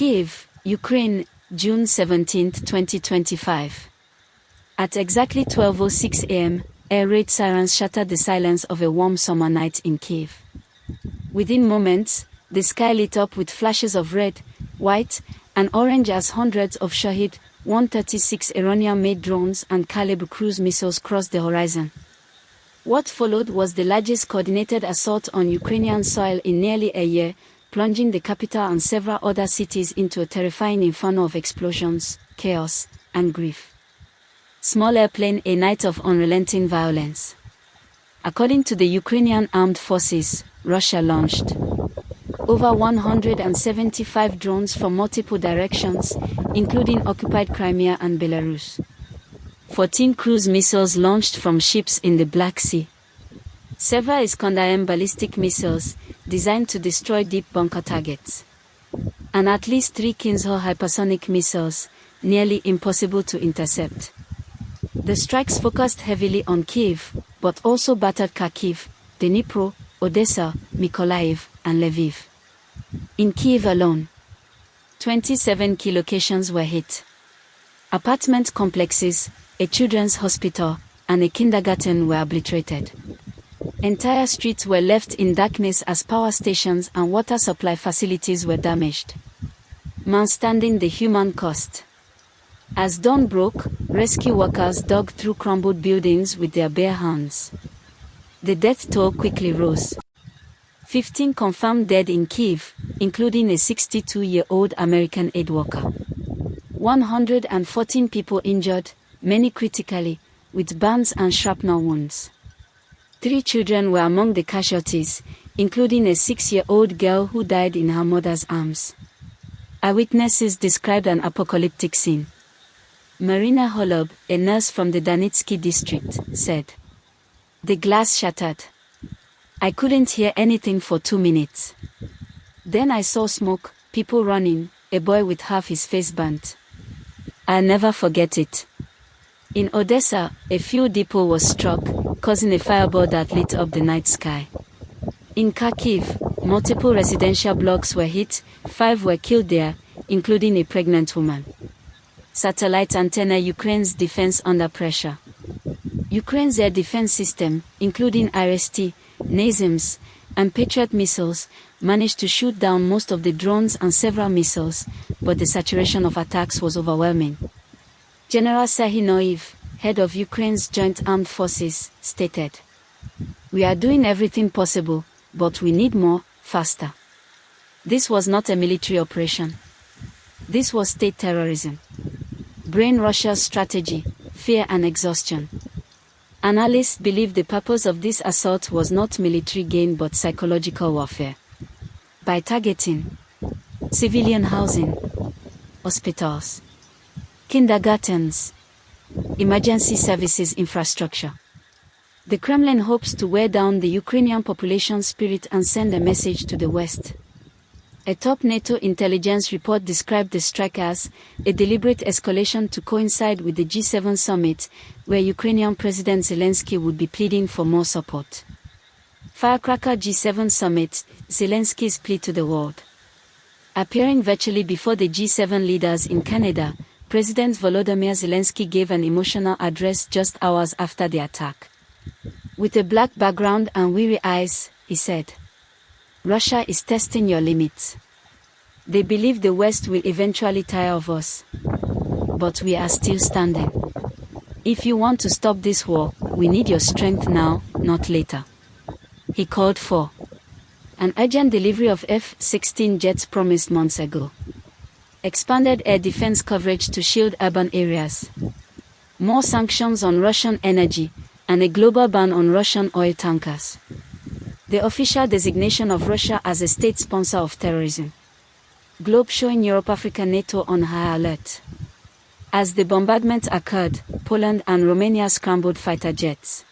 Kyiv, Ukraine, June 17, 2025. At exactly 12:06 a.m., air raid sirens shattered the silence of a warm summer night in Kyiv. Within moments, the sky lit up with flashes of red, white, and orange as hundreds of Shahed 136 Iranian-made drones and Kalib cruise missiles crossed the horizon. What followed was the largest coordinated assault on Ukrainian soil in nearly a year, plunging the capital and several other cities into a terrifying inferno of explosions, chaos, and grief. Small airplane, a night of unrelenting violence. According to the Ukrainian armed forces, Russia launched over 175 drones from multiple directions, including occupied Crimea and Belarus. 14 cruise missiles launched from ships in the Black Sea. Several Iskander-M ballistic missiles, designed to destroy deep bunker targets. And at least 3 Kinzhal hypersonic missiles, nearly impossible to intercept. The strikes focused heavily on Kyiv, but also battered Kharkiv, Dnipro, Odessa, Mykolaiv, and Lviv. In Kyiv alone, 27 key locations were hit. Apartment complexes, a children's hospital, and a kindergarten were obliterated. Entire streets were left in darkness as power stations and water supply facilities were damaged. Understanding the human cost. As dawn broke, rescue workers dug through crumbled buildings with their bare hands. The death toll quickly rose. 15 confirmed dead in Kyiv, including a 62-year-old American aid worker. 114 people injured, many critically, with burns and shrapnel wounds. 3 children were among the casualties, including a 6-year-old girl who died in her mother's arms. Eyewitnesses described an apocalyptic scene. Marina Holob, a nurse from the Donetsky district, said, "The glass shattered. I couldn't hear anything for 2 minutes. Then I saw smoke, people running, a boy with half his face burnt. I'll never forget it." In Odessa, a fuel depot was struck, causing a fireball that lit up the night sky. In Kharkiv, multiple residential blocks were hit, 5 were killed there, including a pregnant woman. Satellite antenna. Ukraine's defense under pressure. Ukraine's air defense system, including IRST, NASAMS, and Patriot missiles, managed to shoot down most of the drones and several missiles, but the saturation of attacks was overwhelming. General Sahinoev, head of Ukraine's Joint Armed Forces, stated, "We are doing everything possible, but we need more, faster." This was not a military operation. This was state terrorism. Brain Russia's strategy, fear and exhaustion. Analysts believe the purpose of this assault was not military gain but psychological warfare. By targeting civilian housing, hospitals, kindergartens, emergency services infrastructure. The Kremlin hopes to wear down the Ukrainian population's spirit and send a message to the West. A top NATO intelligence report described the strike as a deliberate escalation to coincide with the G7 summit, where Ukrainian President Zelensky would be pleading for more support. Firecracker G7 summit, Zelensky's plea to the world. Appearing virtually before the G7 leaders in Canada, President Volodymyr Zelensky gave an emotional address just hours after the attack. With a black background and weary eyes, he said, "Russia is testing your limits. They believe the West will eventually tire of us. But we are still standing. If you want to stop this war, we need your strength now, not later." He called for an urgent delivery of F-16 jets promised months ago. Expanded air defense coverage to shield urban areas. More sanctions on Russian energy, and a global ban on Russian oil tankers. The official designation of Russia as a state sponsor of terrorism. Globe showing Europe, Africa, NATO on high alert. As the bombardment occurred, Poland and Romania scrambled fighter jets.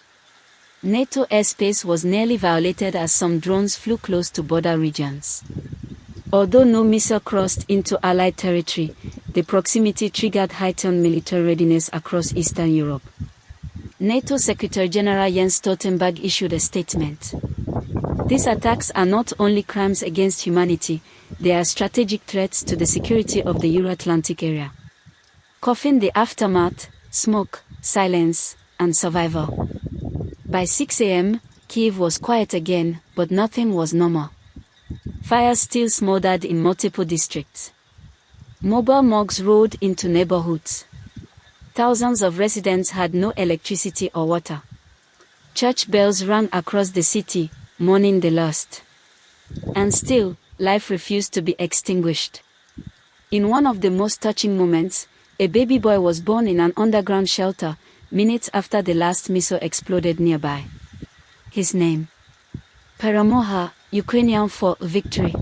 NATO airspace was nearly violated as some drones flew close to border regions. Although no missile crossed into Allied territory, the proximity triggered heightened military readiness across Eastern Europe. NATO Secretary-General Jens Stoltenberg issued a statement. "These attacks are not only crimes against humanity, they are strategic threats to the security of the Euro-Atlantic area. Coughing the aftermath, smoke, silence, and survival. By 6 a.m., Kyiv was quiet again, but nothing was normal. Fires still smoldered in multiple districts. Mobile morgues rolled into neighborhoods. Thousands of residents had no electricity or water. Church bells rang across the city, mourning the lost. And still, life refused to be extinguished. In one of the most touching moments, a baby boy was born in an underground shelter, minutes after the last missile exploded nearby. His name? Paramoha, Ukrainian for victory.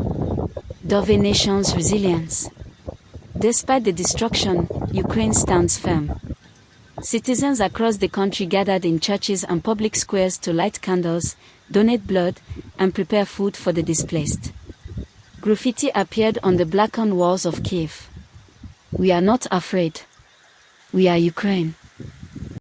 Dove nation's resilience. Despite the destruction, Ukraine stands firm. Citizens across the country gathered in churches and public squares to light candles, donate blood, and prepare food for the displaced. Graffiti appeared on the blackened walls of Kyiv. We are not afraid. We are Ukraine.